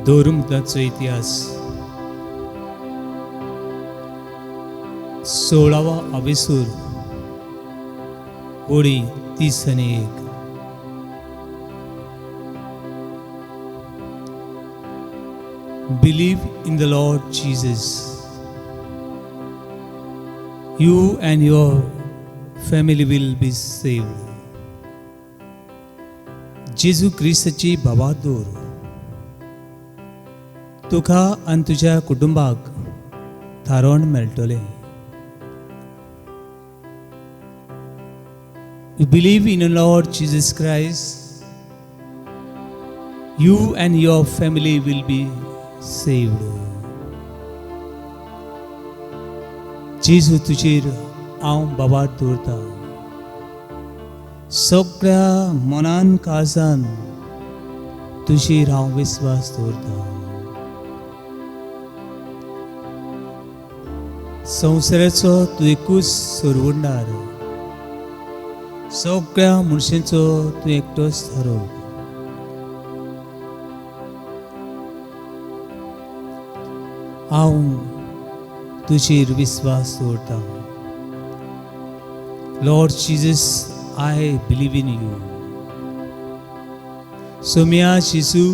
दोरुमदाचो इतिहास 16वा अभिसूर ओळी 30 आणि 1. Believe in the Lord Jesus. You and your family will be saved. जेजू ख्रिस्ताची भावादोर तुका आनी तुज्या कुटुंबाक थारोन मेळटलें. You believe in the Lord Jesus Christ, you and your family will be saved. जेजू तुजेर हांव बाबार दवरता. सगळ्या मनान काळजान तुजेर हांव विश्वास दवरता. संवसाराचो तूं एकूच सोरवणदार. सगळ्या मनशांचो तूं एकटोच थारो. हांव तुजेर विश्वास दवरता. Lord Jesus, I believe in you. सोम्या जेजू,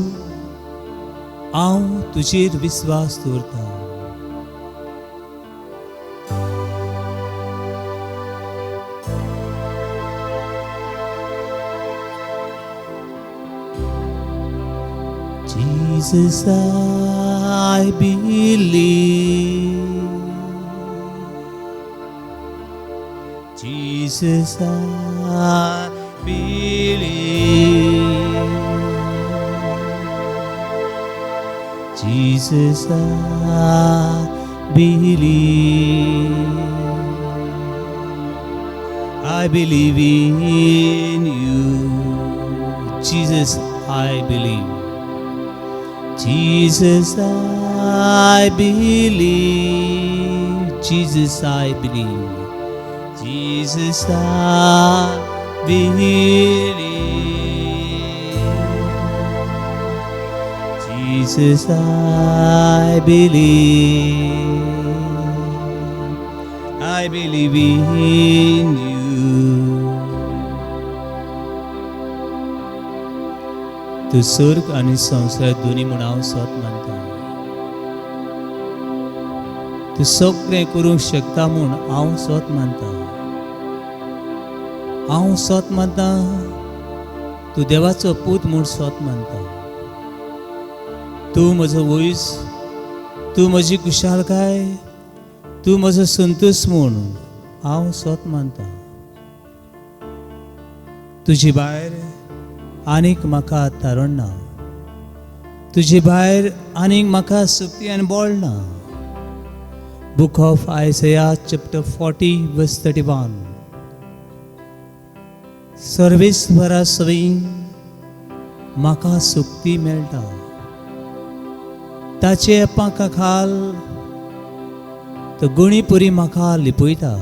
हांव तुजेर विश्वास दवरता. Jesus, I believe. Jesus, I believe. Jesus, I believe. I believe in you. Jesus, I believe. Jesus, I believe. Jesus, I believe. Jesus, I believe. Jesus, I believe. I believe in you. तू स्वर्ग आणि संसार दोन्ही म्हूण हांव सत मानता. तू सगळें करूंक शकता म्हूण हांव सत मानता. हांव सत मानता तूं देवाचो पूत म्हूण सत मानता. तूं म्हजो वैस, तूं म्हजी कुशालकाय, तूं म्हजो संतोश म्हूण हांव सत मानता. तुजे भायर आनीक म्हाका थारोन ना. तुजे भायर आनीक म्हाका शक्ती आनी बळ ना. Book of Isaiah chapter 40 verse 31. सर्वेस्वरा सवयी म्हाका शक्ती मेळटा. ताचे पांका खाल तो गुणी पुरी म्हाका लिपयता.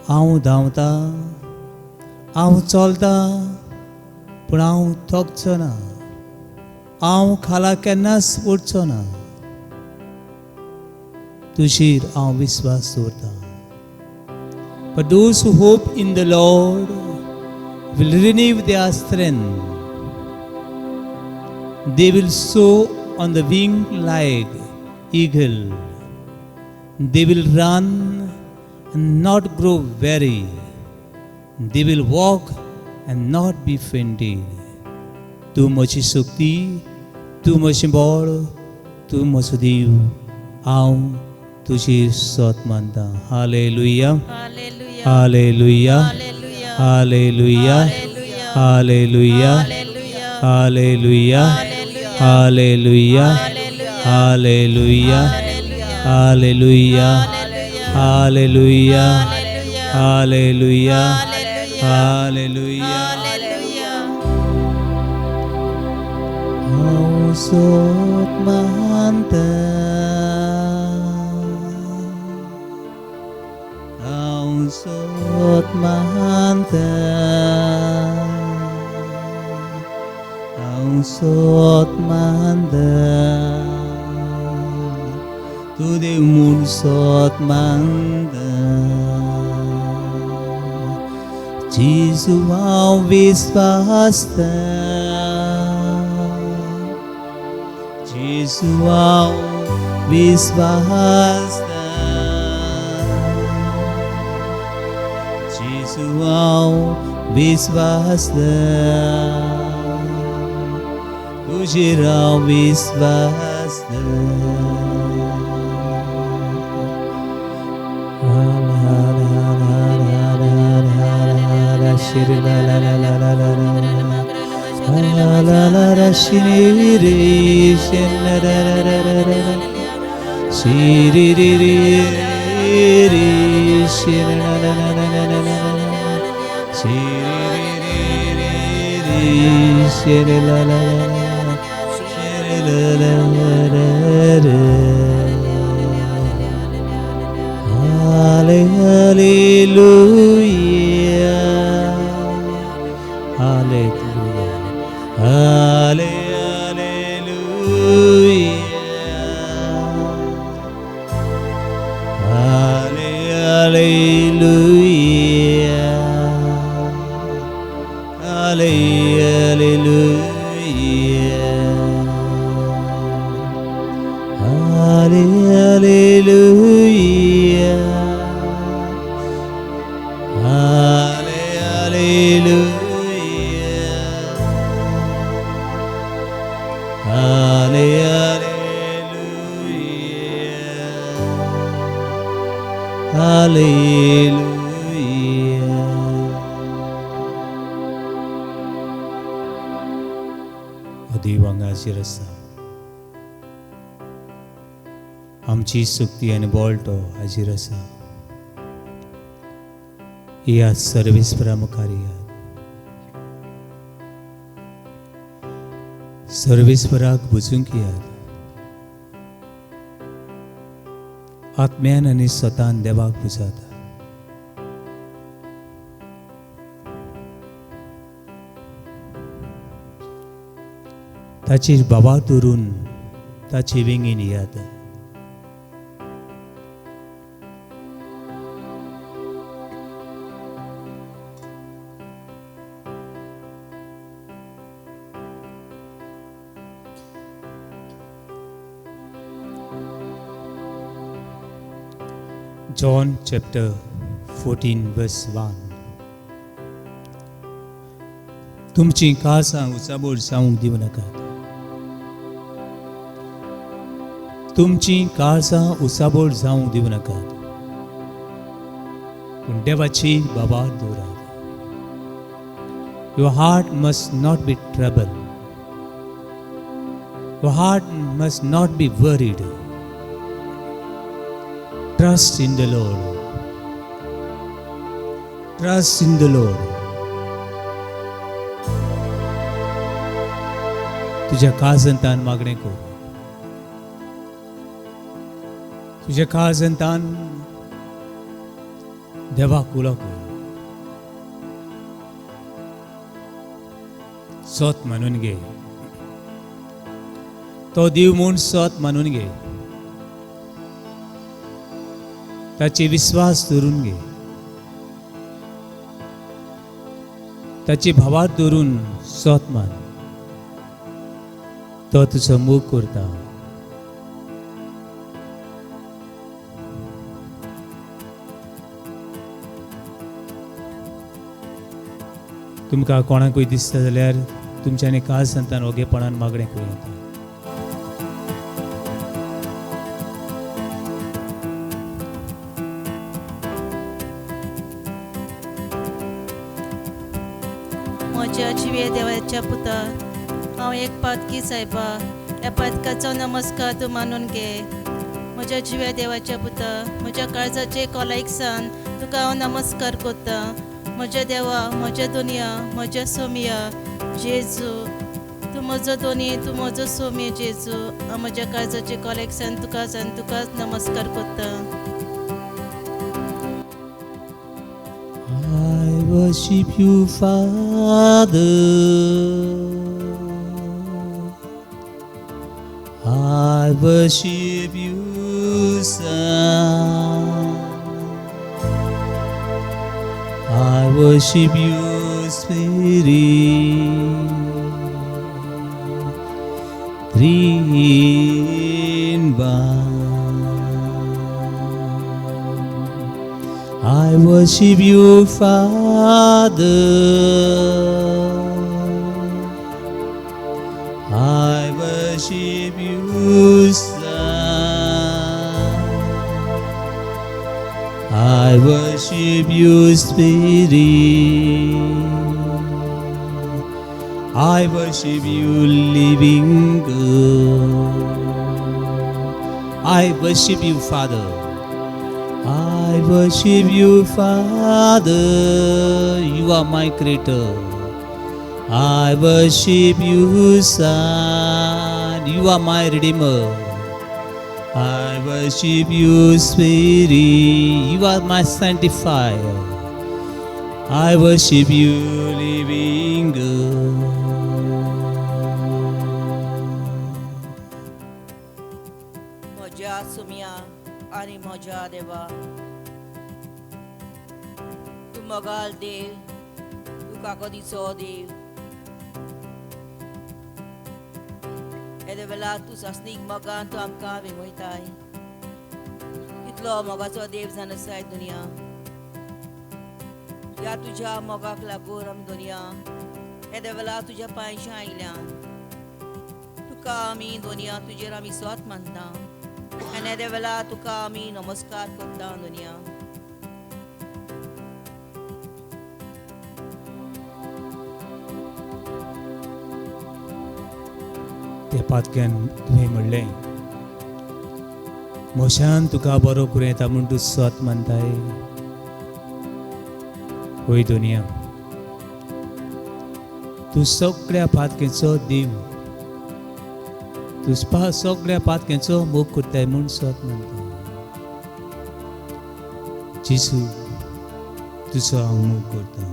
हांव धांवता, हांव चलता, पूण हांव थकचो ना. हांव खाला केन्नाच उठचो ना. तुजेर हांव विश्वास दवरता. But those who hope in the Lord will renew their strength. They will soar on the wing like eagle. They will run and not grow weary. They will walk and not be fainted. तू म्हजी शक्ती, तू म्हजें बळ, तू म्हजो देव. हांव तुजेर सत मानता. Hallelujah, hallelujah, hallelujah, hallelujah, hallelujah, hallelujah, hallelujah, hallelujah, hallelujah, hallelujah, hallelujah. हांव सत मानता. Sot manta, sot manta. तू देव म्हूण सोत मानता जेजू हांव विस्वासता जेजू हांव विस्वासता जेजू हांव विस्वासता तुजेर हांव विस्वासता Shiri la la la la la la la la la la la shiri re shiri la la la la la la shiri re re re shiri la la la la la la la shiri re re re shiri la la la la shiri la la la la Hallelujah Hallelujah, hallelujah, hallelujah, hallelujah, hallelujah, hallelujah. Hallelujah. O देवांगा शिरसा आमची सुक्ती आणि बोलतो हाजीर आसा ह्या service प्रमुखारियात सर्वेस्पराक बुजूंक यात आत्म्यान आनी स्वतान देवाक बुजाता ताचेर बाबा धरून ताचे वेंगीन यात John chapter 14 verse 1 तुमची काळजां उचाबोळ जावंक दिवं नाकात तुमची काळजां उचाबोळ जावंक दिवं नाकात पूण देवाची बाबार दवरात Your heart must not be troubled. Your heart must not be worried. Trust in the Lord. Trust in the Lord. तुझ्या काळजांतान मागणें कर तुझ्या काळजांतान देवाक उलो कर सोत मानून घे तो देव म्हूण सोत मानून घे ताचे विश्वास धरून घे ताचे भावार धरून सोत मान तो तुजो मोग करता तुमकां कोणाकूय दिसता जाल्यार तुमच्यानी काळजांतान ओगेपणान मागणें करूं म्हज्या जिवे देवाच्या पुता हांव एक पातकी सायबा ह्या पातकाचो नमस्कार तूं मानून घे म्हज्या जिवे देवाच्या पुता म्हज्या काळजाचे कोलायकसान तुका हांव नमस्कार करता म्हज्या देवा म्हज्या दुनिया म्हज्या सोमिया जेजू तूं म्हजो दोनी तूं म्हजो सोमी जेजू हांव म्हज्या काळजाचे कोलायकसान तुकाच नमस्कार करता I worship you, Father. I worship you, Son. I worship you, Spirit. Three in one. I worship you, Father. I worship you, Son. I worship you, Spirit. I worship you, living God. I worship you, Father. I worship you, Father. You are my Creator. I worship you, Son. You are my Redeemer. I worship you, Spirit. You are my Sanctifier. I worship you, living God. म्हज्या सुमिया आनी म्हज्या देवा, तूं मोगाल देव, तूं काकोदीचो देव. येदे वेळार तूं सस्नीक मोगान तूं आमकां विंगयताय. कितलो मोगाचो देव जावन आसाय दुनिया. ह्या तुज्या मोगाक लागून आमी दुनिया येदे वेळार तुज्या पांयश्यां आयल्या. तुका आमी दुनिया तुजेर आमी स्वत मानता. आनी येदे वेळार तुका आमी नमस्कार करता दुनिया. ते पातक्यान तुवें म्हणलें, मोशान तुका बरो करूं येता म्हूण तूं स्वत मानताय. होय दुनिया, तूं सगळ्या पातकेचो देव. तूं सगळ्या पातकेचो मोग करताय म्हूण स्वत मानता. जेसू, तुजो हांव मोग करता.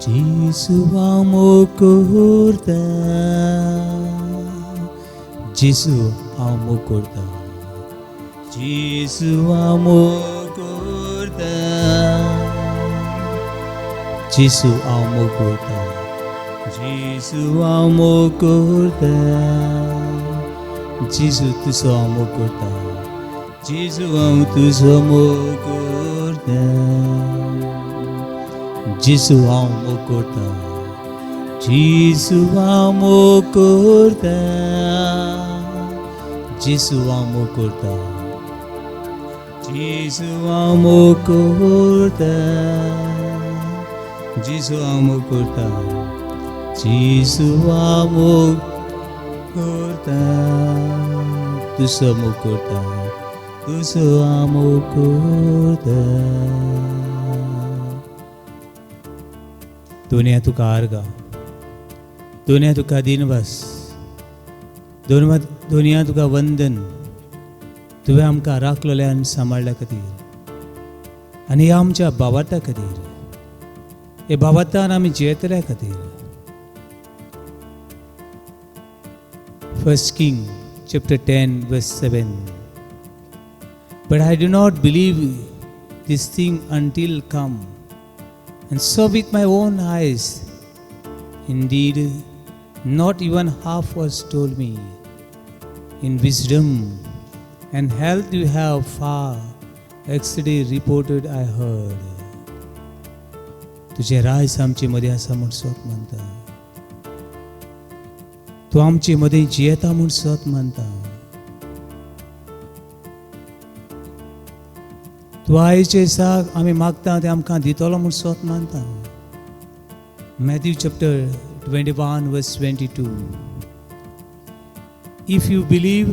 जेसू हांव मोग करता. जेसू हांव मोग करता. जेसू हांव मोग करता. जेसू हांव मोग करता. जेसू हांव मोग करता. जेसू तुजो हांव मोग करता. जेसू हांव तुजो मोग करता. जेसू हांव मोग करता. जेसू हांव मोग करता. जेसू हांव मोग करता. जेसू हांव मोग करता. जेसू हांव मोग करता. जेसू हांव मोग करता. तुजो मोग करता. तुजो हांव मोग करता. दुनिया तुका आर्गा. दुनिया तुका दिनवास. दुनिया तुका वंदन. तुवें आमकां राखलेल्या आनी सांबाळल्या खातीर आनी आमच्या भावार्था खातीर, हे भावार्थान आमी जियेतल्या खातीर. First King chapter 10 verse 7. But I do not believe this thing until come, and saw with my own eyes. Indeed, not even half was told me. In wisdom and health you have far exceeded reported I heard. तुझे rice आमचे मदीं आसा म्हूण स्वत मानता. तूं आमचे मदीं जियेता म्हूण स्वत मानता. तूं आयचे साक आमी मागता तें आमकां दितलो म्हूण स्वत मानता. Matthew chapter 21 verse 22. If you believe,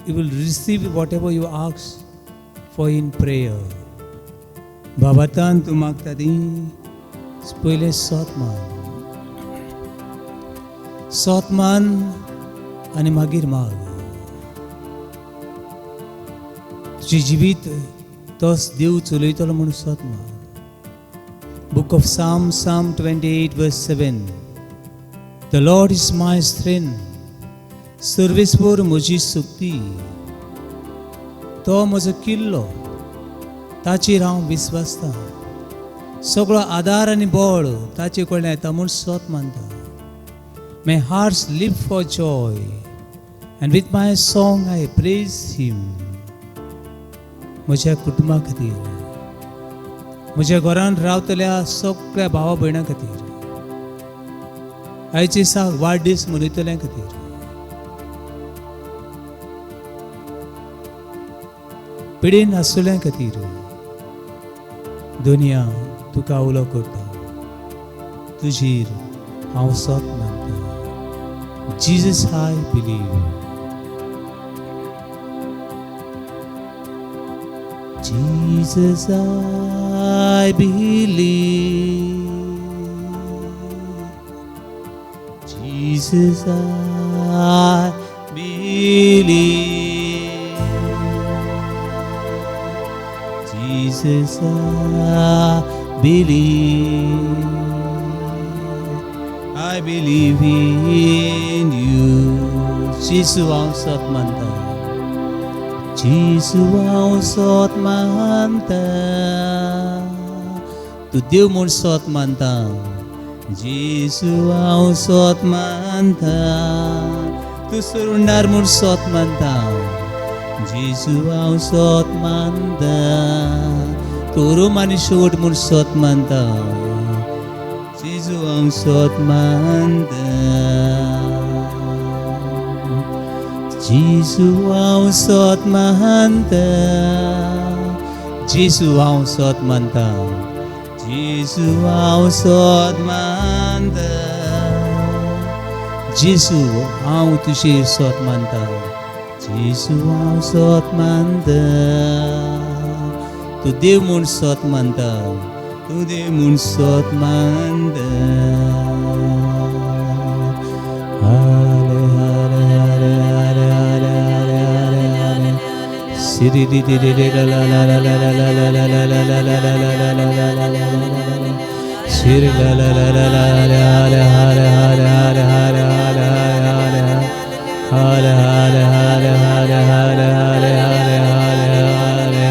you will receive whatever you ask for in prayer. बाबातान तूं मागता ती पयलें स्वत मान. स्वत मान आनी मागीर माग. तुजें जिवीत तोच देव चलयतलो म्हूण स्वत मान. Book of Psalm 28 verse 7. The Lord is my strength सर्वेस्वर म्हजी सुक्ती, तो म्हजो किल्लो, ताचेर हांव विस्वासता. सगळो आदार आनी बळ ताचे कडल्यान येता म्हूण स्वत मानता. My heart leap for joy, and with my song I praise Him. म्हज्या कुटुंबा खातीर, म्हज्या घरांत रावतल्या सगळ्या भावा भयणां खातीर, आयच्या दिसाक वाडदीस मनयतल्या खातीर, पिडेन आसुल्या खातीर दुनिया तुका उलो करता. तुजेर हांव सोत मानता. Jesus I believe. Jesus I believe. Jesus I believe. Jesus I believe. I believe in you. Jesus हांव सोत मानता. Jesus हांव सोत मानता. तूं देव म्हूण सोत मानता. Jesus हांव सोत मानता. तूं सुरुंडार म्हूण सोत मानता. Jesus हांव सोत मानता. तूं रोम आनी शेवट म्हूण सोत मानता. Jesus हांव सोत मानता. Jesus हांव सोत मानता. Jesus हांव सोत मानता. Jesus हांव सोत मानता. Jesus हांव तुजेर सोत मानता. Jesus हांव सोत मानता. तूं देव म्हूण सोत मानता. तूं देव म्हूण सोत मानता. हाले हाले हाले हाले हाले हाले हाले हाले सिरि रि रि रि ला ला ला ला ला ला ला ला ला ला ला ला ला ला ला ला ला ला सिरि ला ला ला ला ला हाले हाले हाले हाले हाले हाले हाले हाले हाले हाले हाले हाले हाले हाले हाले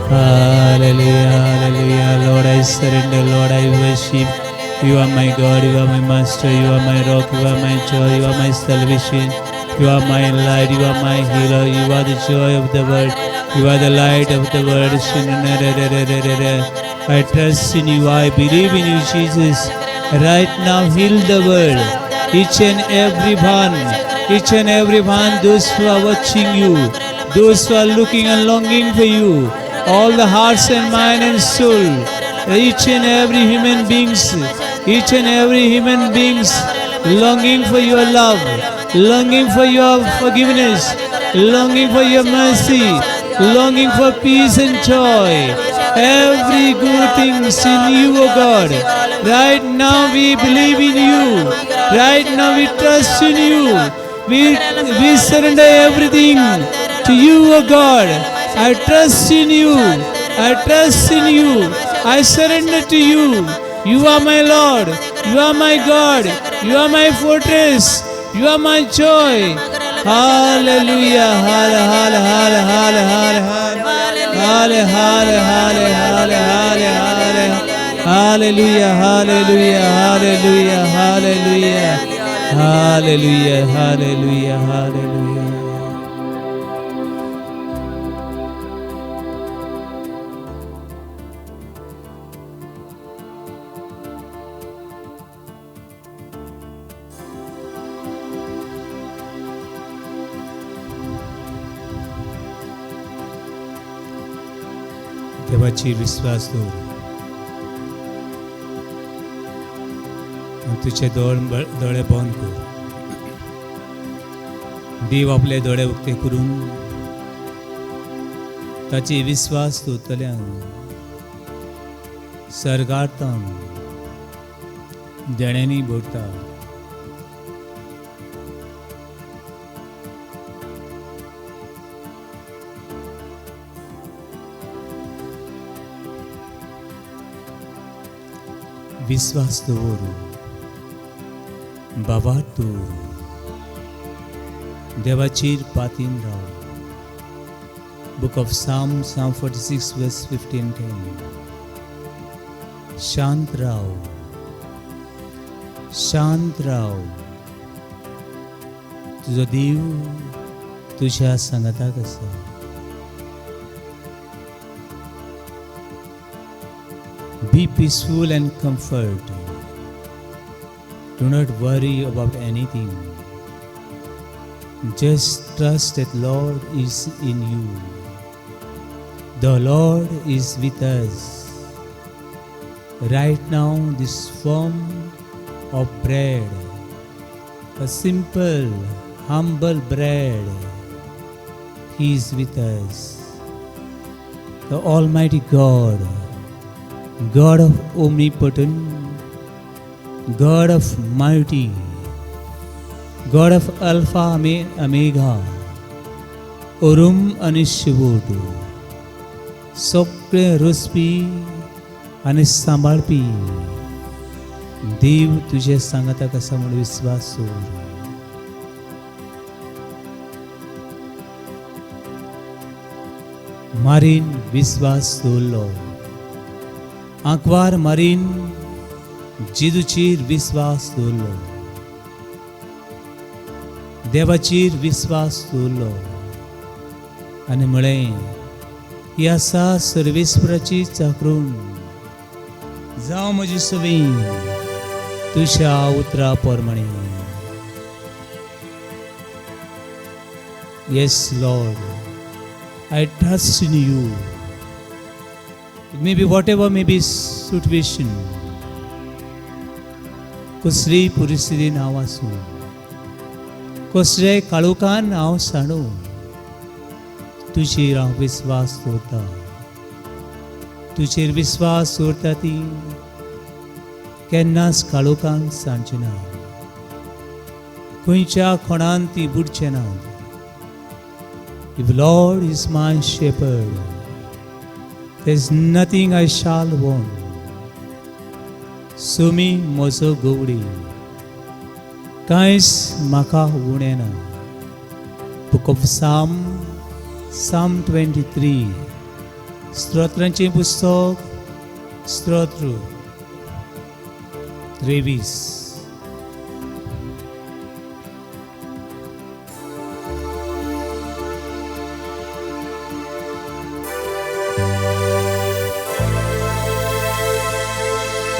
Hallelujah, hallelujah. Lord, I surrender. Lord, I worship. You are my God. You are my master. You are my rock. You are my joy. You are my salvation. You are my light. You are my healer. You are the joy of the world. You are the light of the world. I trust in you. I believe in you, Jesus. Right now, heal the world. Each and every one. Each and every one. Those who are watching you. Those who are looking and longing for you. All the hearts and mind and soul, each and every human beings, each and every human beings longing for your love, longing for your forgiveness, longing for your mercy, longing for peace and joy. Every good thing in you, O God. Right now we believe in you. Right now we trust in you. We surrender everything to you, O God. I trust in you. I trust in you. I surrender to you. You are my Lord. You are my God. You are my fortress. You are my joy. Hallelujah. Hallelujah. Hallelujah. Hallelujah. Hallelujah. Hallelujah. Hallelujah. Hallelujah. Hallelujah. Hallelujah. Hallelujah. Hallelujah. देवाची विश्वास दवर. तुझे दोळे बंद कर. देव आपले दोळे उक्ते करून ताची विश्वास दवरतल्यांक सर्गार्थान देण्यांनी भरता. विश्वास दवर बाबा तूं देवाचेर पातीन Rao. Book of Psalm 46 verse 15-10. शांत राव, शांत राव, तुझो देव तुझ्या संगताक आसा. Be peaceful and comfort. Do not worry about anything. Just trust that Lord is in you. The Lord is with us. Right now, this form of bread, a simple, humble bread, He is with us. The Almighty God, God of omnipotent, God of mighty, God of Alpha Omega, Urum आणि Shivot, सगळे रुसपी आणि सांबाळपी देव तुझे सांगता कसा म्हणून विश्वास सोड. मारीन विश्वास दवरलो, आंकवार मारीन जेजूचेर विश्वास दवरलो, देवाचेर विश्वास दवरलो आनी म्हळें ही आसा सर्वेस्पराची चाकरून. जावं म्हजी सवी तुझ्या उतरा प्रमाणे. Yes, Lord, I trust in you. It may be whatever may be situation. कसली परिस्थितीन हांव आसूं, कसले काळोखान हांव साणू, तुजेर हांव विश्वास दवरता. तुजेर विश्वास दवरता ती केन्नाच काळोखान सांडची ना, खंयच्या कोणान ती बुडचे ना. If Lord is my shepherd, there is nothing I shall want. Sumi म्हजो गवडी, कांयच म्हाका उणें ना. Book of Psalm 23, स्तोत्रांचे पुस्तक, स्तोत्र 23.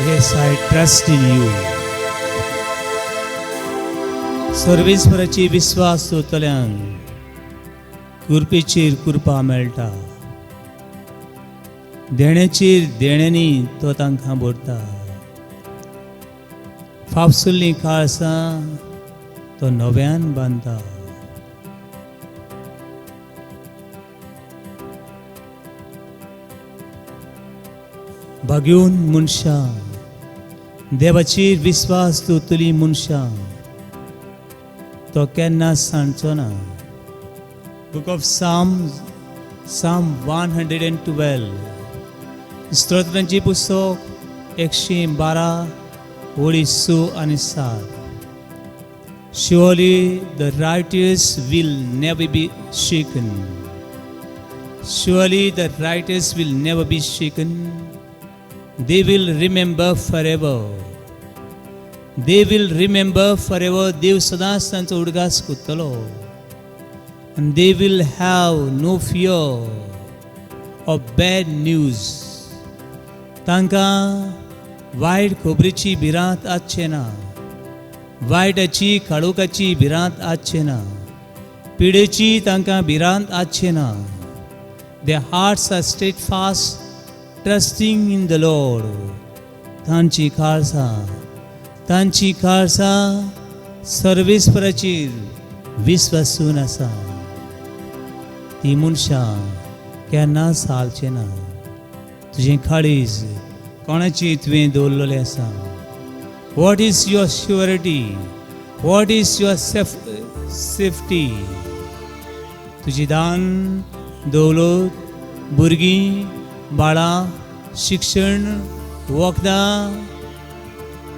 Yes, I trust in you. सर्वेस्पराची विश्वास दवरतल्यांक कृपेचेर कृपा मेळटा. देण्याचेर देण्यांनी तो तांकां भरता. फाफसुल्लीं काळसां तो नव्यान बांदता. भाग्योन मनशां, देवाचेर विश्वास दवरतलीं मनशां तो केन्ना सांडचो ना. Book of Psalm 112, स्तोत्रांची पुस्तक 112 ओळी 6 आणि 7. Surely the righteous will never be shaken. Surely the righteous will never be shaken. They will remember forever. They will remember forever. देव सदांच तांचो उडगास करतलो. And they will have no fear of bad news. तांकां वायट खबरीची भिरांत आसचे ना, वायटाची काळोखाची भिरांत आसचे ना, पिडेची तांकां भिरांत आसचे ना. Their hearts are steadfast, trusting in the Lord. तांची काळसां सर्वेस्पराचेर विश्वासून आसा. ती मनशां केन्नाच हालचे ना. तुजें काळीज कोणाची तुवें दवरलेलें आसा. What is your surety? What is your safety? तुजी दान, दौलत, भुरगीं, बाळां, शिक्षण, वखदां,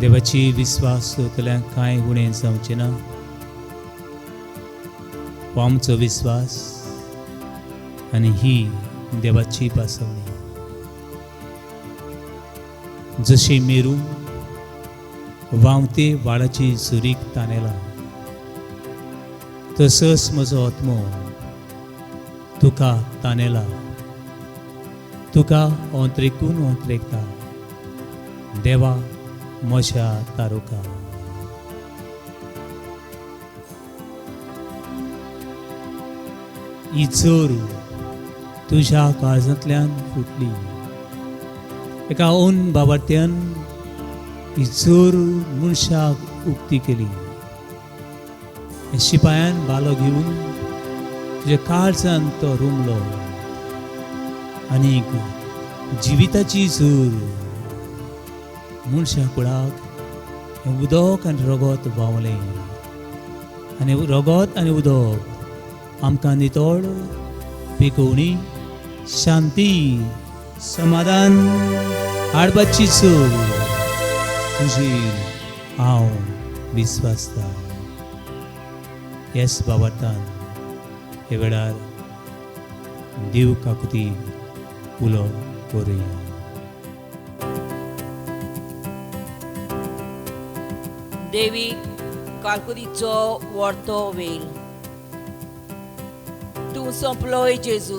देवाची विस्वास दवरतल्यांक कांय उणें जावचें ना. हो आमचो विस्वास आनी ही देवाची बासवणी. जशी मेरू वावते वाळाची झुरीक तानेला, तसोच म्हजो आत्मो तुका तानेला. तुका ओंत्रेकून ओंत्रेकता देवा म्हज्या तारुका. ही जोर तुज्या काळजांतल्यान फुटली. एका ओन बाबार्थ्यान ही जोर मनशाक उक्ती केली. शिपायान बालो घेवन तुज्या काळजांत तो रुमलो आनीक जिविताची जोर मनशा कुळाक हें उदक आनी रगत व्हांवलें. आनी रगत आनी उदक आमकां नितळ पिकोवणी, शांती, समाधान हाडपाची जोर तुजेर हांव विस्वासता. ह्याच बाबार्थान हे वेळार देव काकुती उलो करुया. देवीक कालकुदीचो व्हरतो वेल. तूं सोंपलोय जेजू.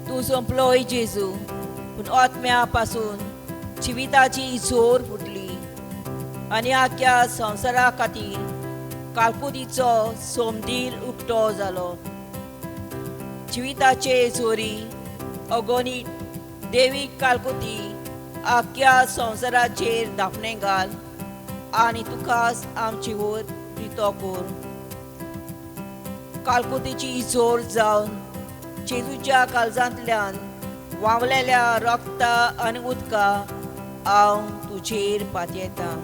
तूं सोंपलोय जेजू. पूण आत्म्या पासून जिविताची जोर फुटली आनी आख्या संवसारा खातीर कालकुदीचो सोमदीर उक्तो जालो. जिविताचे जोरी अगोनी देवीक कालकुती आख्या संवसाराचेर धापणे घाल आनी तुकाच आमची वोत रितो कोर. कालकुतीची जोर जावन जेजूच्या काळजांतल्यान व्हांवलेल्या रक्ता आनी उदका हांव तुजेर पातयेतां.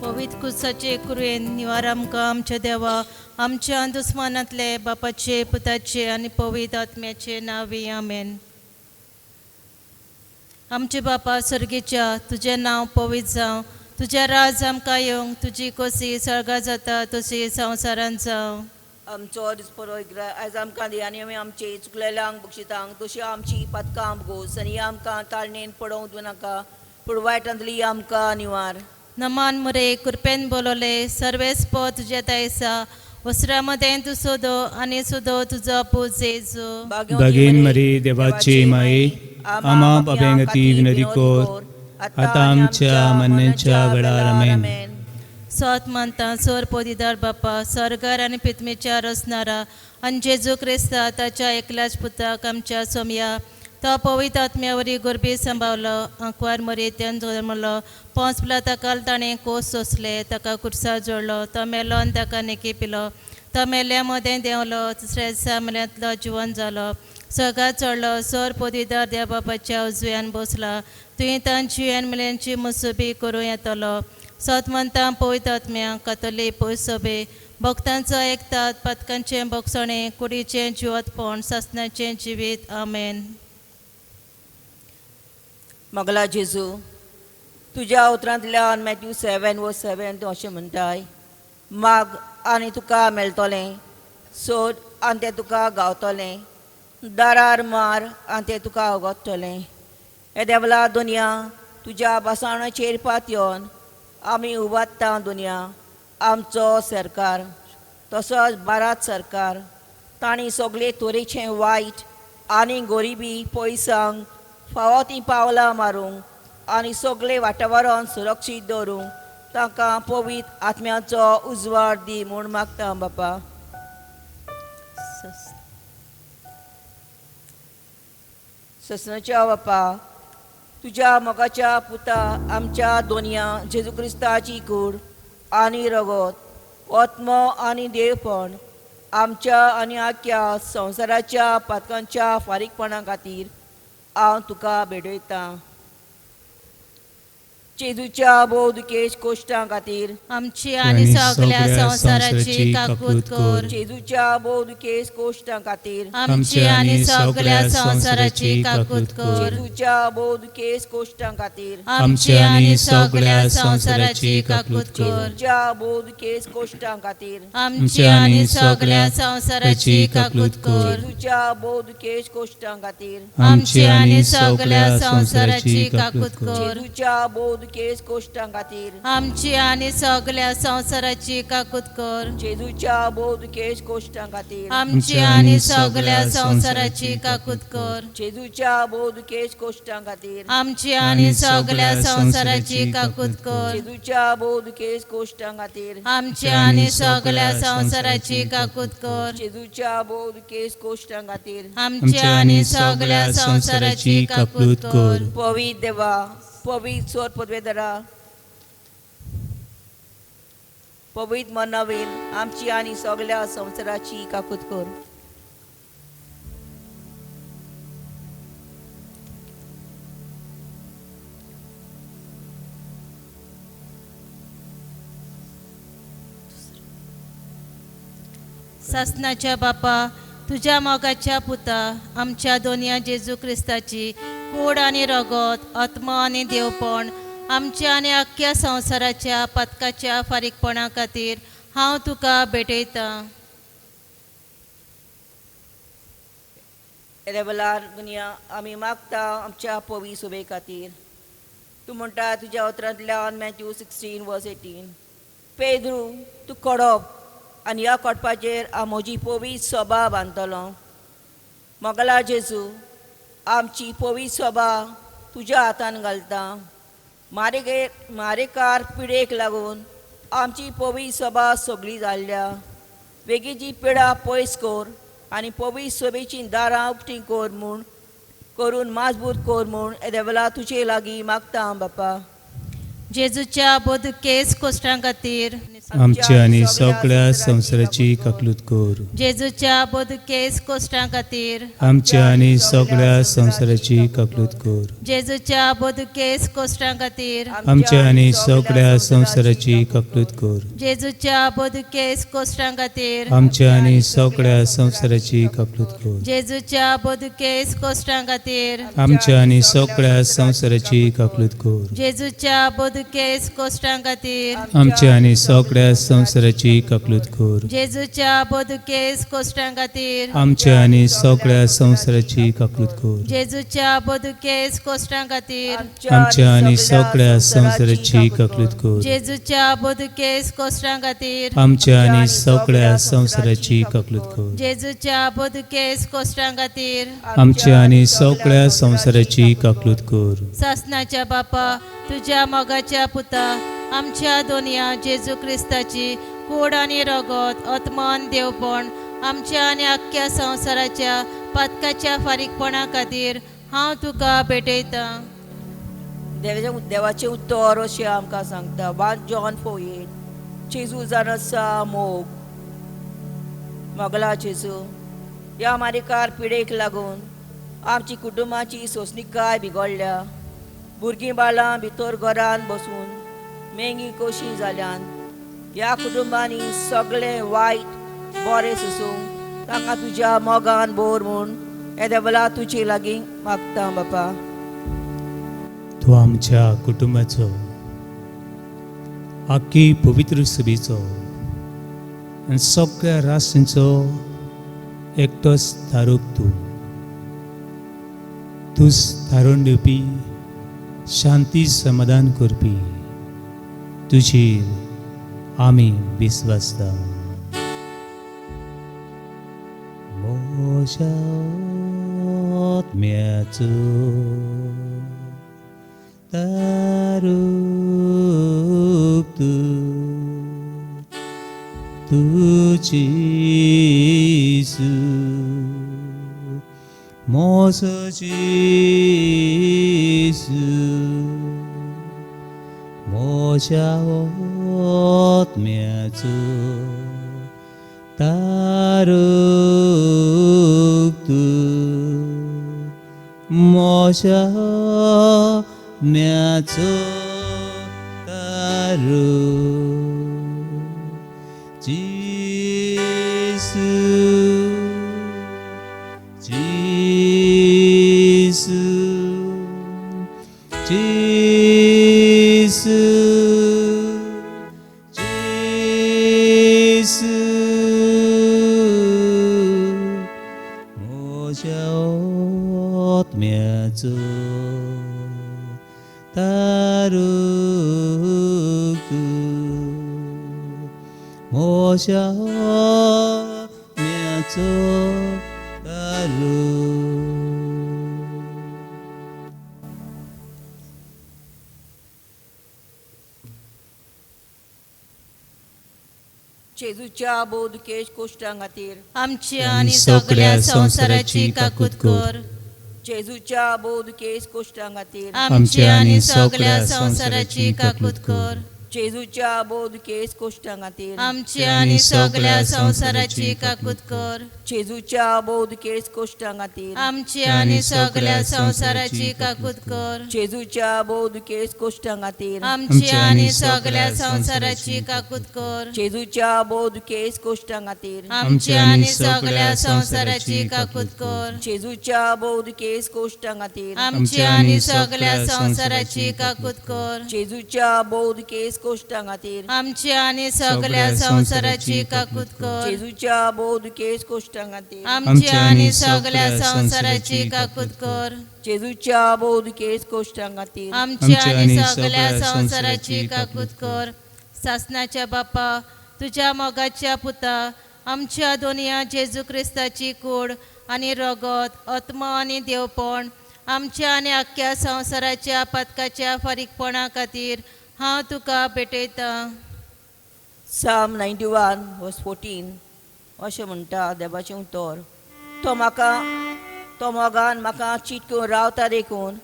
पवित्र कुसाचे कुरवेन निवार आमकां आमच्या देवा, आमच्या दुस्मानांतले बापाचे, पुताचे आनी पवित्र आत्म्याचे नांवी. आमेन. आमचे बापा सर्गेच्या, तुजें नांव पवित्र जावं. तुजें राज आमकां येवंक. तुजी खोशी सर्गा जाता तशी संवसारांत जावं. आमचो दिसपरो आयज आमकां दी आनी आमी आमचे चुकलेल्यांक बक्षितांक. तशी आमची पथकां भोगोस आनी आमकां ताळणेन पडोवंक दिवं नाका, पूण वायटांतली आमकां निवार. नमान मुरे कृपेन बोलोले सर्वेस पो तुझे तैसा. वस्त्रा मदें तू सोदो आनी सोदो तुजो पूज जेजू. बेगीन मरी देवाची माये, आमा बाबेंग खातीर विनंती कोर. आतां आमच्या मरणाच्या वेळार. आमेन. सोत मानता सोर पोदीदार बापा, स्वर्गार आनी पितमेच्या रचणारा आनी जेजू क्रिस्ता ताच्या एकल्याच पुताक आमच्या सोम्या, तो पवित्र आत्म्यावरी गुरबी सांबावलो. आंकवार मरयेत्यान जल्मलो. पोंचला ताका ताणें कोस सोंसले. ताका कुर्सा जोडलो. तो मेलो आनी ताका नेकी पिलो. तो मेल्या मदें देंवलो. तिसऱ्या दिसा मेल्यांतलो जिवन जालो. सगळ्यात चडलो. सोर पोदीदार देव बापाच्या उजव्यान बसला. तुवें तांची आनी मेल्यांची मुसुबी करूं येतलो. सतमंतां पवित्र आत्म्या, कातोलीक पयस सोबे, भक्तांचो एकतात, पथकांचें भोगसणें, कुडीचें जिवतपण, सासणाचें जिवीत. आमेन. मगला जेजू, तुज्या उतरांतल्यान मॅथ्यू 7:7 तूं अशें म्हणटाय, माग आनी तुका मेळटलें, सोद आनी तें तुका गावतलें, दारार मार आनी तें तुका उगडटलें. हे देवला दुनिया तुज्या बासावणाचेर पातयोन आमी उबारता. दुनिया आमचो सरकार, तसोच भारत सरकार, तांणी सगळे तरेचें वायट आनी गरिबी पयसांक फावो तीं पावलां मारूंक आनी सगळे वातावरण सुरक्षीत दवरूंक तांकां पवित्र आत्म्याचो उजवाड दी म्हूण मागता. बापा, ससनाच्या बापा, तुज्या मोगाच्या पुता आमच्या दोनया जेजू क्रिस्ताची कूड आनी रगत, आत्मो आनी देवपण आमच्या आनी आख्या संवसाराच्या पातकांच्या फारीकपणा खातीर हांव तुका भेटयतां. जेजूच्या बोधकेश कोश्टां खातीर आमची आणि सगळ्या संसाराची काकूत कर. जेजूच्या बोधकेश कोश्टां खातीर आमची आणि सगळ्या संसाराची काकूत कर. जेजूच्या बोधकेश कोश्टां खातीर आमची आणि सगळ्या संसाराची काकूत कर. जेजूच्या बोधकेश कोश्टां खातीर आमची आणि सगळ्या संसाराची काकूत कर. जेजूच्या बोधकेश कोश्टां खातीर आमची आणि सगळ्या संसाराची काकूत कर. जेजूच्या बोधकेश कोश्टां खातीर आमची आणि सगळ्या संसाराची काकूत कर. जेजूच्या बोधकेश कोश्टां खातीर आमची आणि सगळ्या संसाराची काकूत कर. जेजूच्या बोधकेश कोश्टां खातीर आमची आणि सगळ्या संसाराची काकूत कर. जेजूच्या बोधकेश कोश्टां खातीर आमची आणि सगळ्या संसाराची काकूत कर. जेजूच्या बोधकेश कोश्टां खातीर आमची आणि सगळ्या संसाराची काकूत कर. पवित्र देवा पवित्र सोर पदवेदरा पवित्र मनावेल आमची आणि सगळ्या संसाराची काकूत कर. सासनाच्या बापा तुझ्या मोगाच्या पुता आमच्या दोनया जेजू क्रिस्ताची कूड आणि रगत आत्मा आणि देवपण आमच्या आणि अख्ख्या संसाराच्या पथकाच्या फारीकपणा खातीर हांव तुका भेटयतां. रेवलार दुनिया आमी मागता आमच्या पवी सोबे खातीर. तूं म्हणटा तुज्या उतरांतल्यान मॅथ्यू 16:18 पेद्रू तूं कडप आनी ह्या कडपाचेर हांव म्हजी पवित्र सभा बांदतलो. मोगला जेजू आमची पवित्र सभा तुज्या हातान घालता. मारेकार पिडेक लागून आमची पवित्र सभा सगळी जाल्ल्या. वेगीची पिडा पयस कर आनी पवित्र सभेची दारां उक्तीं कर म्हूण करून मजबूत कर म्हूण देवला तुजे लागीं मागता हांव बापा. जेजूच्या बोदकेस कोश्टां खातीर आमची आणि सगळ्या संसाराची काकूत कर. जेजूच्या बोदकेस कोश्टां खातीर आमची आणि सगळ्या संसाराची काकूत कर. जेजूच्या बोदकेस कोश्टां खातीर आमची आणि सगळ्या संसाराची काकूत कर. जेजूच्या बोदकेस कोश्टां खातीर आमची आणि सगळ्या संसाराची काकूत कर. जेजूच्या बोदकेस कोश्टां खातीर आमची आणि सगळ्या संसाराची काकूत कर. जेजूच्या बोदकेस कोश्टां खातीर आमची आणि सगळ्या संसाराची काकूत कर. जेजूच्या बोदकेस कोश्टां खातीर आमची आणि सगळ्या संसाराची काकूत कर. जेजूच्या बोदकेस कोश्टां खातीर आमची आणि सगळ्या संसाराची काकूत कर. जेजूच्या बोदकेस कोश्टां खातीर आमची आणि सगळ्या संसाराची काकूत कर. जेजूच्या बोदकेस कोश्टां खातीर आमची आणि सगळ्या संसाराची काकूत कर. सासनाच्या बापा तुझ्या मोगाच्या पुता आमच्या दोनया जेजू क्रिस्ताची कूड आणि रगत आत्मान देवपण आमच्या आणि अख्ख्या संसाराच्या पथकाच्या फारीकपणा खातीर हांव तुका भेटयतां. देवाचें उत्तर अशें आमकां सांगता 1 जॉन 4:8 जेजू जावन आसा मोग. मोगला जेजू ह्या मारेकार पिडेक लागून आमची कुटुंबाची सोंसणीकाय बिगडल्या. भुरगीं बाळां भितर घरान बसून मेंगी कोशी जाल्यान. ह्या कुटुंबांनी सगळें वायट बरें सुसूंक तांकां तुज्या मोगान बोर म्हूण देवला तुजे लागीं मागता बापा. तूं आमच्या कुटुंबाचो आख्खी पवित्र सभेचो आनी सगळ्या राष्ट्रांचो एकटोच थारूक तूंच थारोवन दिवपी शांती समाधान करपी तुजेर आमी विस्वासता. म्हज्या आत्म्याचो तारूक तुजी येसू मोसो येसू म्हज्या आत्म्याचो तारूक म्हज्या आत्म्याचो Giêsu, Giêsu, Giêsu, Giêsu, 모자옷 맺어 따르고 모자옷 맺어 따르고 जेजूच्या बोधकेश कोश्टां खातीर आमची आणि सगळ्या संसाराची काकूत कर. जेजूच्या बोधकेश कोश्टां खातीर आमची आणि सगळ्या संसाराची काकूत कर. जेजूच्या बोधकेश कोश्टां खातीर आमची आणि सगळ्या संसाराची काकूत कर. जेजूच्या बोधकेश कोश्टां खातीर आमची आणि सगळ्या संसाराची काकूत कर. जेजूच्या बोधकेश कोश्टां खातीर आमची आणि सगळ्या संसाराची काकूत कर. जेजूच्या बोधकेश कोश्टां खातीर आमची आणि सगळ्या संसाराची काकूत कर. जेजूच्या बोधकेश कोश्टां खातीर आमची आणि सगळ्या संसाराची काकूत कर. जेजूच्या बोधकेश कोश्टां खातीर आमची आणि सगळ्या संसाराची काकूत कर. जेजूच्या बोधकेश कोश्टां खातीर आमची आणि सगळ्या संसाराची काकूत कर. जेजूच्या बोधकेश कोश्टां खातीर आमची आणि सगळ्या संसाराची काकूत कर. सासनाच्या बापा तुझ्या मोगाच्या पुता आमच्या दोनया जेजू क्रिस्ताची कूड आणि रगत आत्मा आणि देवपण आमच्या आणि आख्या संसाराच्या पदकाच्या फारीकपणा खातीर हांव तुका भेटयतां. Psalm 91 verse 14 अशें म्हणटा देवाचें उतर. तो मोगान म्हाका चिटकून रावता देखून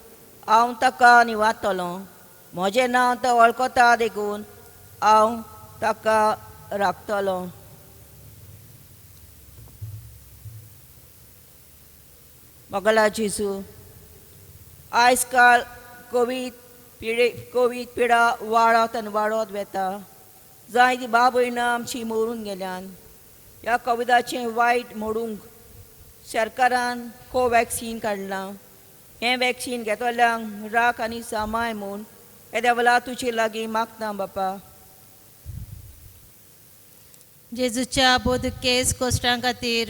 हांव ताका निवाडटलों. म्हजें नांव तो वळखता देखून हांव ताका राखतलों. मोगला जेजू आयज काल कोवीड पिडा वाडत आनी वाडत वेता. जायतीं बाब भयणां आमचीं मरून गेल्यान. ह्या कोविडाचें वायट मोडूंक सरकारान कोवॅक्सीन काडलां. हें वॅक्सीन घेतल्यांक राख आनी सामाय म्हूण हे देवला तुजे लागीं मागता बापा. जेजूच्या बोदकेस कोश्टां खातीर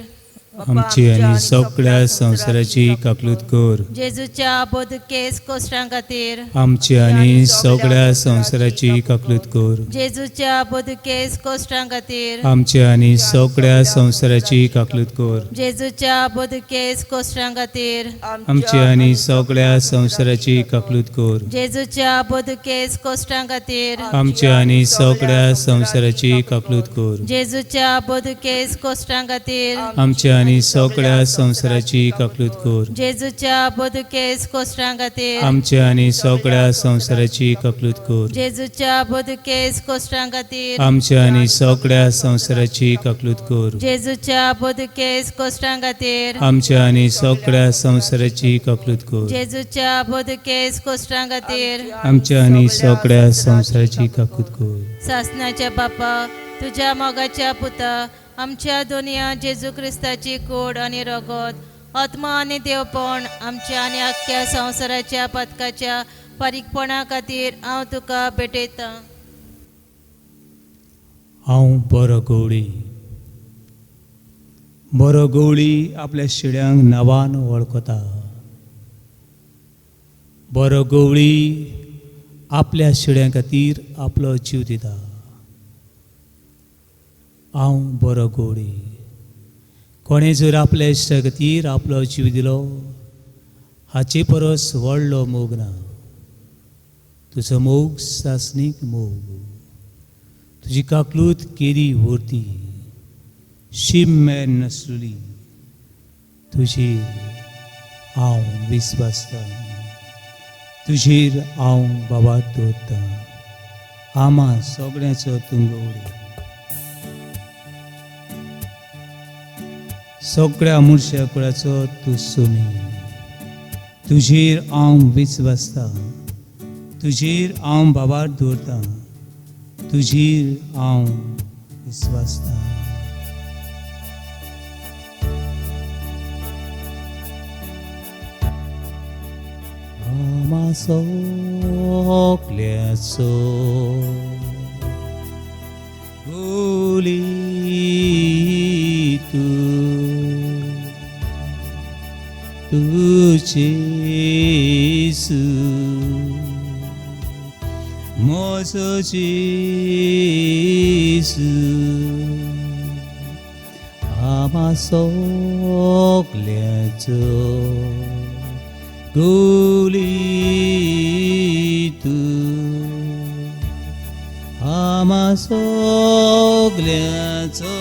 आमची आणि सगळ्या संसाराची काकलूत कर. जेजूच्या बोदकेस कोश्टां खातीर आमची आणि सगळ्या संसाराची काकलूत कर. जेजूच्या बोदकेस कोश्टां खातीर आमची आणि सगळ्या संसाराची काकलूत कर. जेजूच्या बोदकेस कोश्टां खातीर आमची आणि सगळ्या संसाराची काकलूत कर. जेजूच्या बोदकेस कोश्टां खातीर आमची आणि सगळ्या संसाराची काकलूत कर. जेजूच्या बोदकेस कोश्टां खातीर आमची आणि सगळ्या संसाराची काकलूत कर. जेजूच्या बोदकेस कोश्टां खातीर आमची आणि सगळ्या संसाराची काकलूत कर. जेजूच्या बोदकेस कोश्टां खातीर आमची आणि सगळ्या संसाराची काकलूत कर. जेजूच्या बोदकेस कोश्टां खातीर आमची आणि सगळ्या संसाराची काकलूत कर. जेजूच्या बोदकेस कोश्टां खातीर आमची आणि सगळ्या संसाराची काकलूत कर. सासनाच्या बापा तुझ्या मोगाच्या पुता आमच्या दोनया जेजू क्रिस्ताची कूड आणि रगत आत्मा आणि देवपण आमच्या आणि आख्या संसाराच्या पदकाच्या फारीकपणा खातीर हांव तुका भेटयतां. हांव बरो गवळी आपल्या शिड्यांक नांवान वळखता. बरो गवळी आपल्या शिड्यां खातीर आपलो जीव दिता. हांव बरो गवळी. कोणें जर आपल्या इश्टा खातीर आपलो जीव दिलो हाचे परस व्हडलो मोग ना. तुजो मोग सासणीक मोग. तुजी काकलूत केली व्हरती शिमेर नासली तुजेर हांव विस्वासता. तुजेर हांव बाबा दवरता. आमा सगळ्याचो तुंगवडी. सगळ्या मुर्श्या कुळाचो तूं सुमी. तुजेर हांव विस्वासता. तुजेर हांव बाबार दवरता. तुजीर हांव विस्वासता. आमा सगल्याचो गोली तुझे येसू म्हजो येसू आमा सगल्याचो गोली आमा सगल्याचो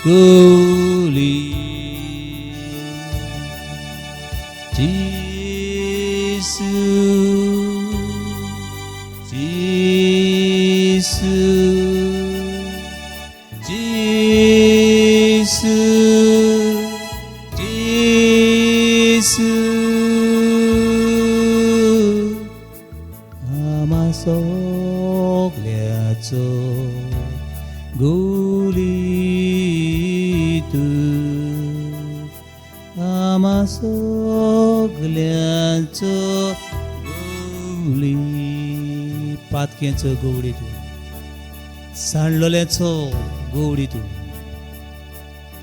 गोली येसू येसू येसू येसू आमा सगल्याचो गोली आमा सगल्याचो गोली. पातकेचो गवडी तूं, सांडलोल्याचो गवडी तूं,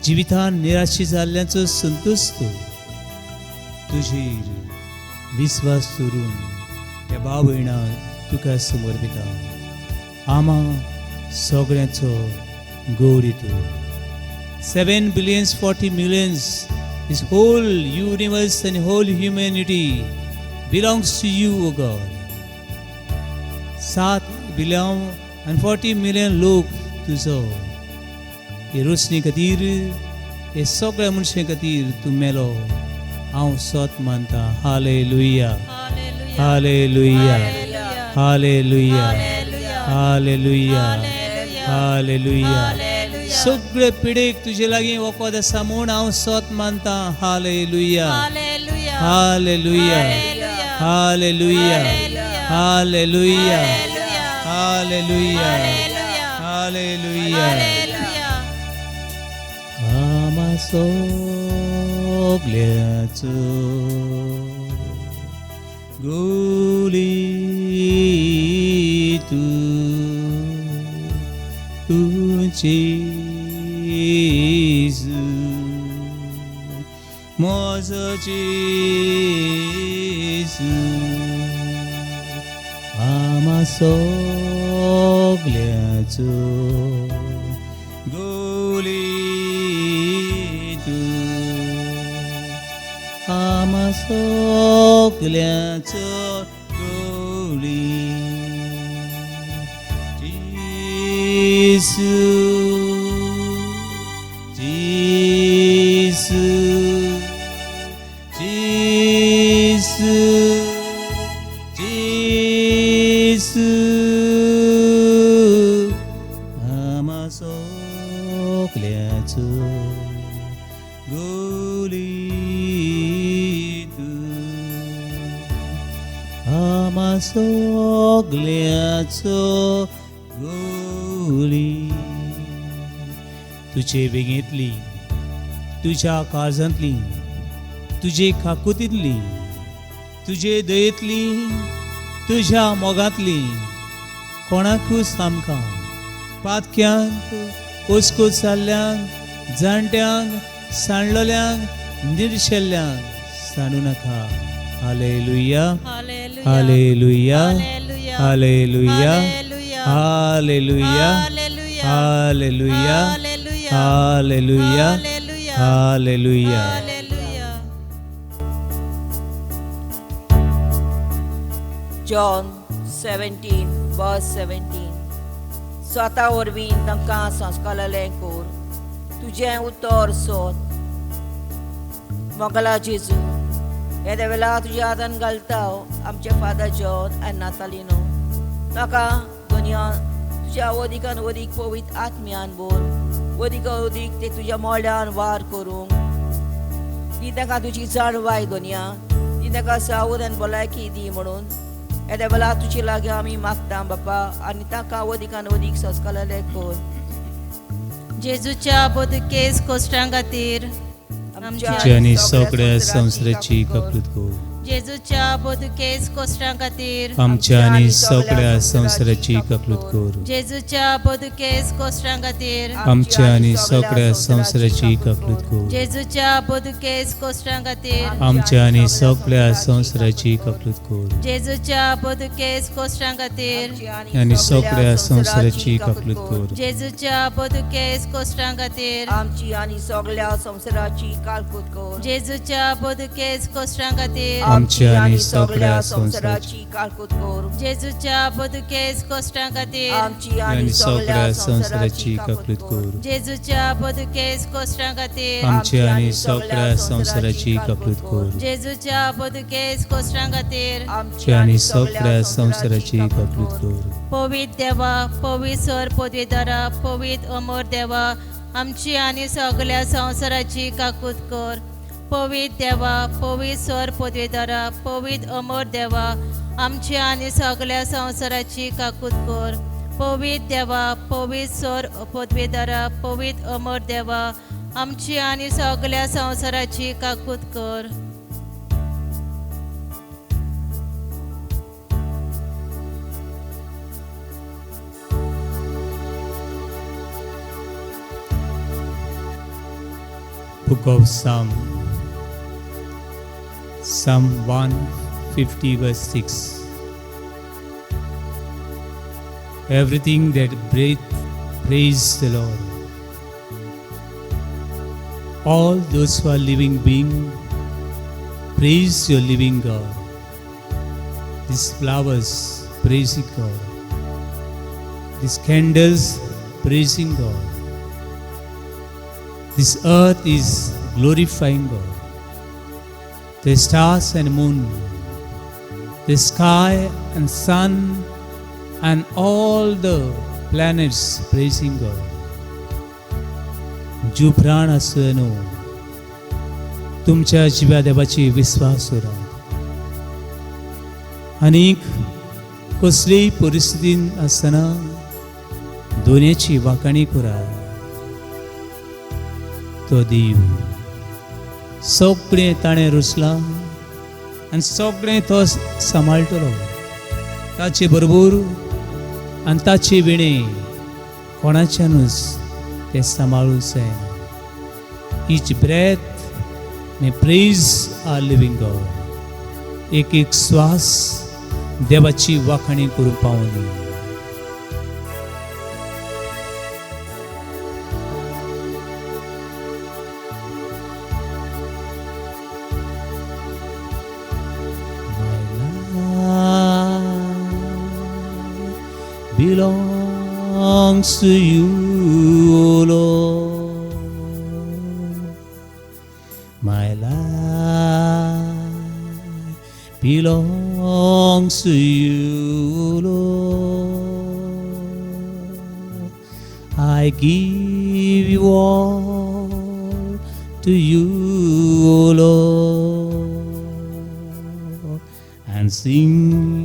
जिवितान निराशी जाल्ल्याचो संतोश तूं. तुजेर विस्वास दवरून ह्या भाव भयणां तुका समर्पिता. आमा सगळ्यांचो गवडी तूं. 7 billion 40 millions, this whole universe and whole humanity belongs to you, O God. 7 billion and 40 million लोक तुजो. हे रोशनी खातीर, हे सगळ्या मनशां खातीर तूं मेलो. हांव सोत मानता. Hallelujah, hallelujah, hallelujah, hallelujah, hallelujah. सगळे पिडेक तुजे लागीं वखद आसा म्हूण हांव सोत मानता. Hallelujah, hallelujah, hallelujah, hallelujah, hallelujah, hallelujah. आमा सगल्याचो गोली तुझे येसू म्हजो येसू आमा सगल्याचो गोली आमा सगल्याचो गोली येसू येसू येसू येसू आमा सगल्याचो गोली आमा सगल्याचो गोली. तुजे वेगेंतली, तुज्या काळजांतली, तुजे काकुतींतली, तुजे दयेंतली, तुज्या मोगांतली कोणाकूच आमकां पातक्यांक, ओस्को जाल्ल्यांक, जाणट्यांक, सांडलोल्यांक, निर्शेल्ल्यांक सांडू नाका. Hallelujah, hallelujah, hallelujah, hallelujah, hallelujah, hallelujah, hallelujah. John 17 verse 17. स्वता वरवीं तांकां संस्कारलें कोर, तुजें उतर सोद. मोगला जेजू, येद्या वेळा तुज्या हातान घालता आमचे फादर जॉन आनी नातालिनो. ताका दुनिया तुज्या वदीकान वदीक पवित्र आत्म्यान बोर, वदीक वदीक ते तुज्या मोळ्यान वार करूंक ती ताका तुजी जाणवाय दुनिया. ती ताका सावध आनी भलायकी दी म्हणून हे देवला तुझे लागे आमी मागता बापा आनी ताका अदीकान अदीक संस्काराले कर जेजूच्या बोदकेस कोश्टां खातीर आनी सगळ्या संवसाराची कपलत कर जेजूच्या बोदकेस कोश्टां खातीर आमच्या आनी सगळ्या संवसाराची कपलत कर जेजूच्या बोदकेस कोश्टां खातीर आमच्या आनी सगळ्या संवसाराची कपलत कर जेजूच्या बोदकेस कोश्टां खातीर आमच्या आनी सगळ्या संवसाराची कपलत कर जेजूच्या बोदकेस कोश्टां खातीर आनी सगळ्या संवसाराची कपलत कर जेजूच्या बोदकेस कोश्टां खातीर आमची आनी सगळ्या संवसाराची कालकूत कर जेजूच्या बोदकेस कोश्टां खातीर आमच्या आनी सगळ्या संवसाराची कालकूत कर जेजूच्या बोदकेस कोश्टां खातीर आमची आनी सगळ्या संवसाराची कपलत कर जेजूच्या बोदकेस कोश्टां खातीर आमच्या आनी सगळ्या संवसाराची कपलत कर जेजूच्या बोदकेस कोश्टां खातीर आमच्या आनी सगळ्या संवसाराची कपलत कर पवित्र देवा पवित्र पदवीधरा पवित्र अमर देवा आमची आनी सगळ्या संवसाराची काकूत कर पवित्र देवा पवित्र पदवीधरा पवित्र अमर देवा आमची आनी सगळ्या संवसाराची काकूत कर पवित्र देवा पवित्र पदवीधरा पवित्र अमर देवा आमची आनी सगळ्या संवसाराची काकूत कर Book of Psalm 150 verse 6. Everything that breath, praise the Lord. All those who are living being, praise your living God. These flowers, praising God. These candles, praising God. This earth is glorifying God. The stars and moon, the sky and sun, and all the planets praising God. जो प्राण आसनो तुमच्या जिव्या देवाची विश्वास उरात आनीक कसलीय परिस्थितीन आसतना दोन्याची वाखाणी करात तो देव सगळें ताणें रुसलां आनी सगळें तो सांबाळटलो ताचे बरोबर आनी ताचे विणें कोणाच्यानूच ते सांबाळूंक जायना each breath may praise our living God एक एक श्वास देवाची वाखाणी करूं पावली belongs to you, Lord. My life belongs to you, Lord. I give you all to you, Lord, and sing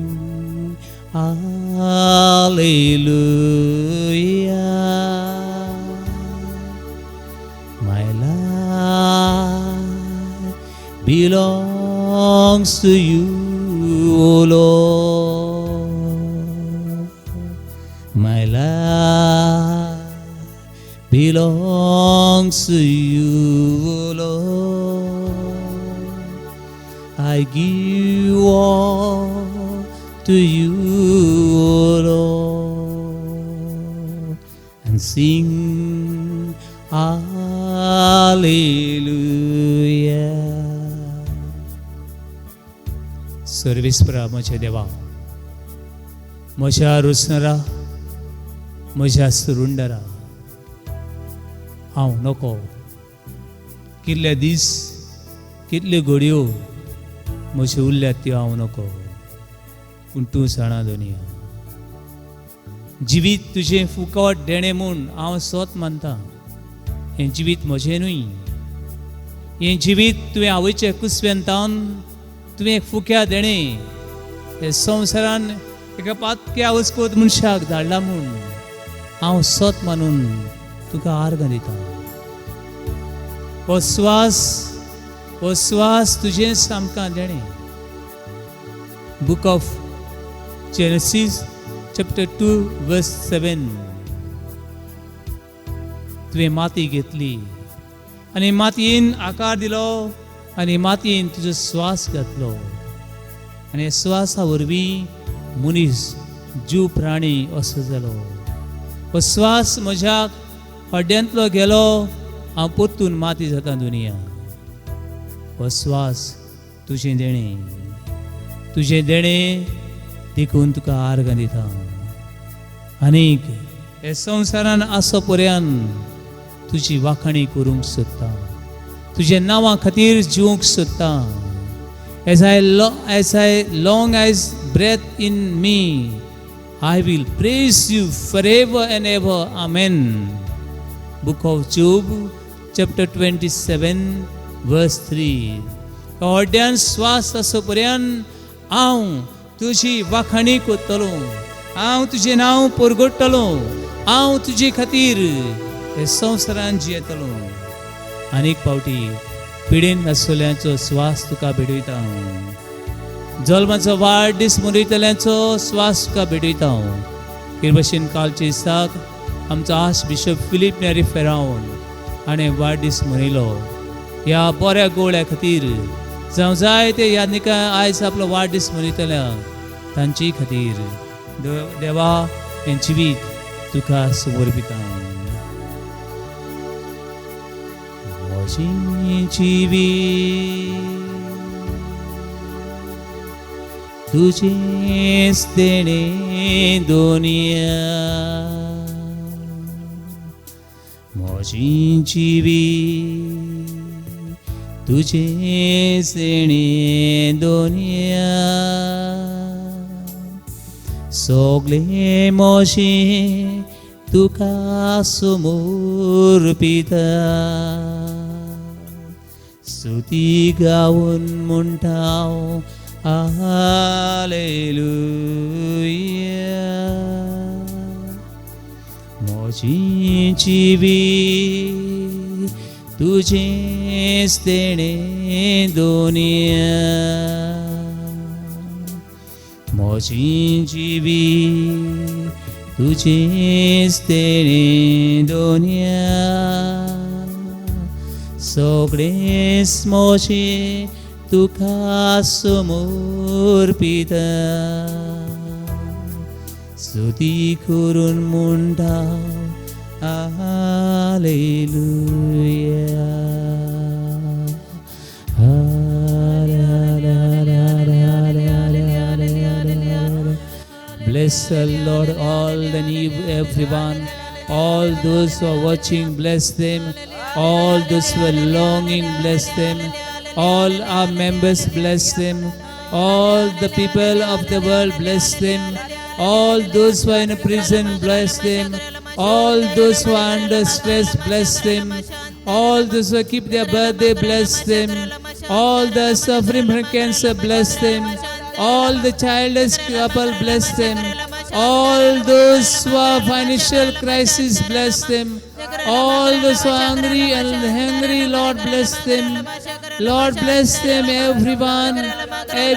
Hallelujah. My life belongs to you, Lord. My life belongs to you, Lord. I give all to you, Lord, and sing Hallelujah. सर्वेस्परा म्हज्या देवा म्हज्या रुसणारा म्हज्या सुरुंडरा हांव नको कितले दीस कितल्यो घडयो म्हज्यो उरल्यात त्यो हांव नको पूण तूं जाणा दोनिया जिवीत तुजें फुकट देणें म्हूण हांव सोत मानता हें जिवीत म्हजें न्हय हें जिवीत तुवें आवयच्या कुसव्यांतान तुवें फुक्या देणें हे संवसारान एका पातक्या हुस्कोत मनशाक धाडला म्हूण हांव सत मानून तुका आर्ग दिता. हो स्वास तुजेंच आमकां देणें. Book of Genesis chapter 2 verse 7. तुवें माती घेतली आनी मातयेन आकार दिलो आनी मातयेन तुजो स्वास घातलो आनी ह्या स्वासा वरवीं मनीस जीव प्राणी असो जालो. हो स्वास म्हज्या हड्ड्यांतलो गेलो, हांव परतून माती जाता दुनिया. हो स्वास तुजें देणें देखून तुका आर्गां दिता. आनीक हे संवसारान आसो पर्यंत तुजी वाखाणी करूंक सोदता, तुज्या नांवा खातीर जिवंक सोदता. As I long as breath in me, I will praise you forever and ever. Amen. Book of Job, chapter 27, verse 3. हड्ड्यान स्वास आसो पर्यंत हांव तुजी वाखाणी करतलो, हांव तुजें नांव परगडटलो, हांव तुजे खातीर हे संवसारान जियेतलो. आनीक पावटी पिडेन आसलेल्यांचो स्वास तुका भेटयता. जल्माचो वाडदीस मनयतल्यांचो स्वास तुका भेटयता. हे भशेन कालचे दिसाक आमचो आर्च बिशप फिलीप नेरी फेरावन हाणें वाडदीस मनयलो. ह्या बऱ्या गोळ्या खातीर जावं जाय ते यादनिका आयज आपलो वाडदीस मनयतल्या तांचे खातीर देवा हें जिवीत तुका समर्पिता. जिवीत तुजेंच देणें दोनिया, म्हजें जिवीत तुजेंच देणें दोनिया. सगळें म्हजें तुका समर्पिता. स्तुती गावून म्हणटा हांव हालेलुया. म्हजें जिवीत तुजेंच देणें दोनिया, म्हजें जिवीत तुजेंच देणें दोनिया. सगळेंच म्हजें तुका समर्पिता. स्तुती करून म्हणटा hallelujah. Bless the Lord, all the everyone, all those who are watching, bless them. All those who are longing, bless them. All our members, bless them. All the people of the world, bless them. All those who are in a prison, bless them. All those who are under stress, bless them. All those who keep their birthday, bless them. All the suffering from cancer, bless them. All the childless couple, bless them. All those who are financial crisis, bless them. All those who are hungry, Lord, bless them. Lord, bless them, everyone.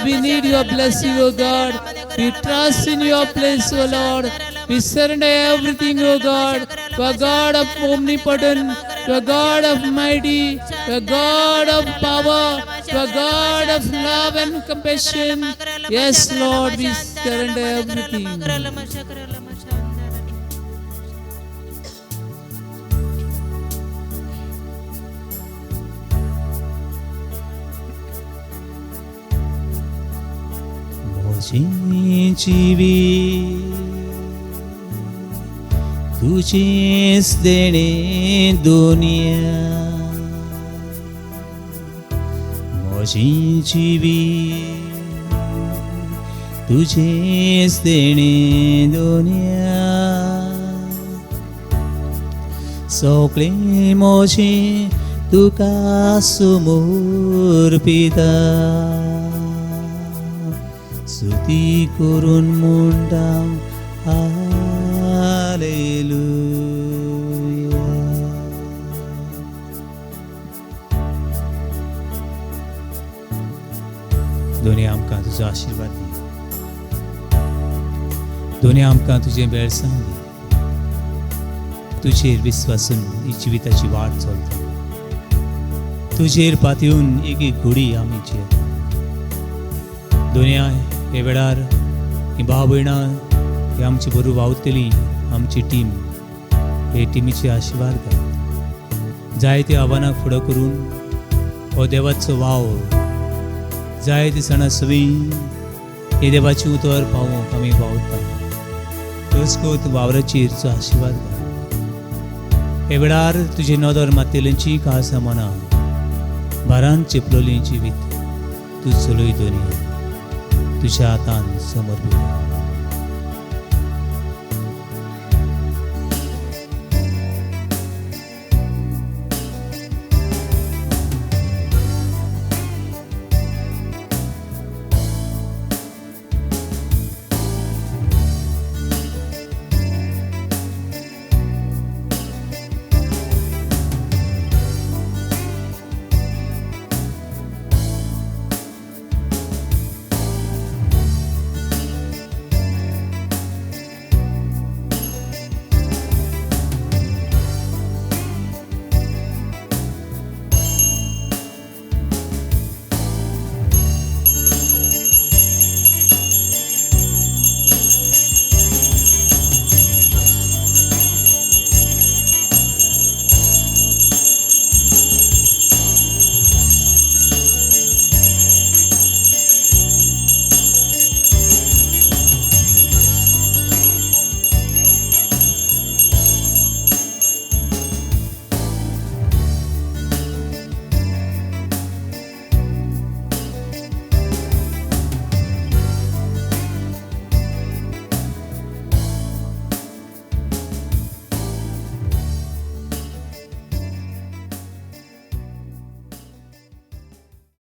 We need your blessing, O God. We trust in your place, O Lord. We surrender everything, O God. You are God of omnipotent. You are God of mighty. You are God of power. You are God of love and compassion. Yes, Lord, we surrender everything. म्हजें जिवीत तुजेंच देणें दोनिया. म्हजें जिवीत तुजेंच देणें दोनिया. सगळें म्हजें तुका समर्पिता. स्तुती करून म्हणटा हालेलुया. दोनी आमकां तुजो आशिर्वाद दी. दोनी आमकां तुजें बेळसाण दी. तुजेर विस्वासून ही जिविताची वाट चलता. तुजेर पातयेवन एक एक घडी आमी जियेता. दोनया हे वेळार ही भाव भयणां ही आमची बरोबर वावतली आमची टीम, हे टिमीचे आशिर्वाद घाल. जायते आव्हानाक फुडो करून हो देवाचो वाव जायते सणा सवी हे देवाची उतर पावोवंक आमी वावरता. तोच वावराचेर आशिर्वाद घाल. हे वेळार तुजे नदर मातेलींची काळसा मना भारान चेपलोली जिवीत तूं चलय दोनी तुज्या हातान समर्पित.